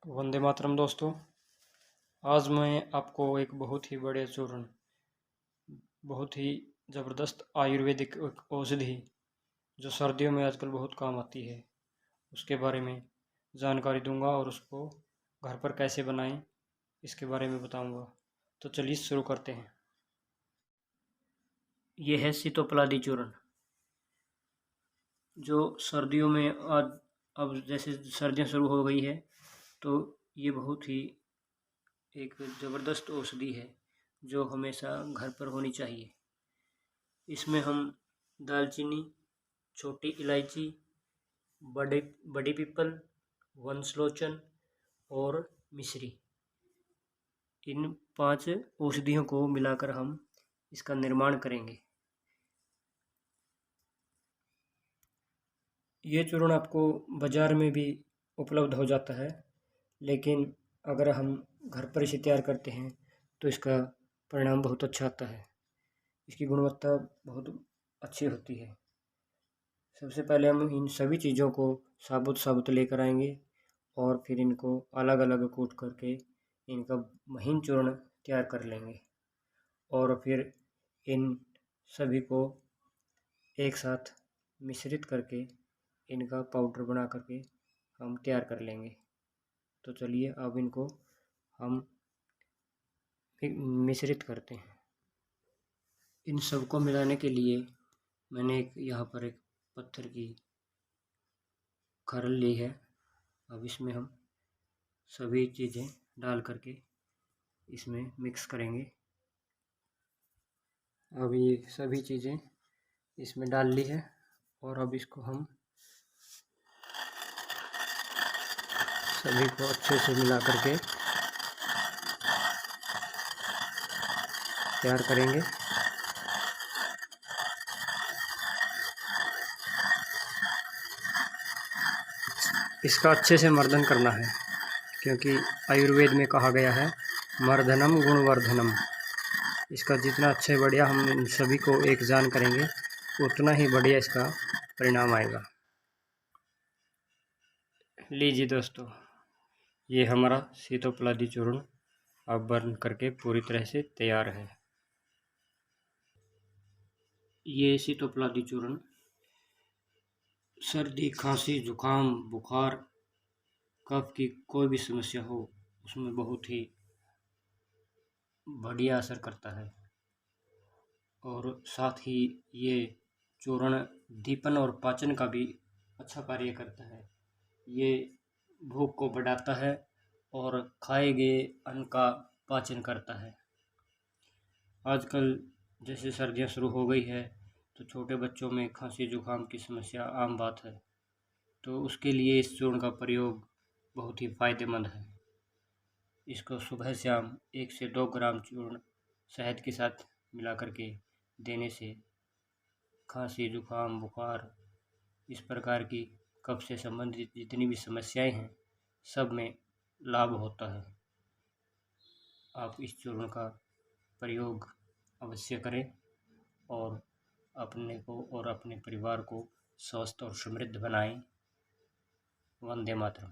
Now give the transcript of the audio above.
वंदे मातरम दोस्तों। आज मैं आपको एक बहुत ही बड़े चूर्ण, बहुत ही ज़बरदस्त आयुर्वेदिक एक औषधि जो सर्दियों में आजकल बहुत काम आती है, उसके बारे में जानकारी दूंगा और उसको घर पर कैसे बनाएं इसके बारे में बताऊंगा। तो चलिए शुरू करते हैं। ये है सीतोपलादी चूर्ण, जो सर्दियों में आज अब जैसे सर्दियाँ शुरू हो गई है तो ये बहुत ही एक ज़बरदस्त औषधि है जो हमेशा घर पर होनी चाहिए। इसमें हम दालचीनी, छोटी इलायची, बड़े बड़ी पीपल, वंशलोचन और मिश्री, इन 5 औषधियों को मिलाकर हम इसका निर्माण करेंगे। ये चूर्ण आपको बाज़ार में भी उपलब्ध हो जाता है, लेकिन अगर हम घर पर इसे तैयार करते हैं तो इसका परिणाम बहुत अच्छा आता है। इसकी गुणवत्ता बहुत अच्छी होती है। सबसे पहले हम इन सभी चीज़ों को साबुत साबुत लेकर आएंगे और फिर इनको अलग अलग कूट करके इनका महीन चूर्ण तैयार कर लेंगे और फिर इन सभी को एक साथ मिश्रित करके इनका पाउडर बना करके हम तैयार कर लेंगे। तो चलिए अब इनको हम मिश्रित करते हैं। इन सबको मिलाने के लिए मैंने यहाँ पर एक पत्थर की खरल ली है। अब इसमें हम सभी चीज़ें डाल करके इसमें मिक्स करेंगे। अब ये सभी चीज़ें इसमें डाल ली है और अब इसको हम सभी को अच्छे से मिला करके तैयार करेंगे। इसका अच्छे से मर्दन करना है, क्योंकि आयुर्वेद में कहा गया है मर्दनम गुणवर्धनम। इसका जितना अच्छे बढ़िया हम इन सभी को एक जान करेंगे उतना ही बढ़िया इसका परिणाम आएगा। लीजिए दोस्तों, ये हमारा सीतोपलादी चूर्ण अब बन करके पूरी तरह से तैयार है। ये सीतोपलादी चूर्ण सर्दी, खांसी, जुकाम, बुखार, कफ की कोई भी समस्या हो उसमें बहुत ही बढ़िया असर करता है। और साथ ही ये चूर्ण दीपन और पाचन का भी अच्छा कार्य करता है। ये भूख को बढ़ाता है और खाए गए अन्न का पाचन करता है। आजकल जैसे सर्दियाँ शुरू हो गई है तो छोटे बच्चों में खांसी जुकाम की समस्या आम बात है, तो उसके लिए इस चूर्ण का प्रयोग बहुत ही फ़ायदेमंद है। इसको सुबह शाम 1 से 2 ग्राम चूर्ण शहद के साथ मिला करके देने से खांसी, जुकाम, बुखार, इस प्रकार की कफ से संबंधित जितनी भी समस्याएं हैं सब में लाभ होता है। आप इस चूर्ण का प्रयोग अवश्य करें और अपने को और अपने परिवार को स्वस्थ और समृद्ध बनाएं। वंदे मातरम।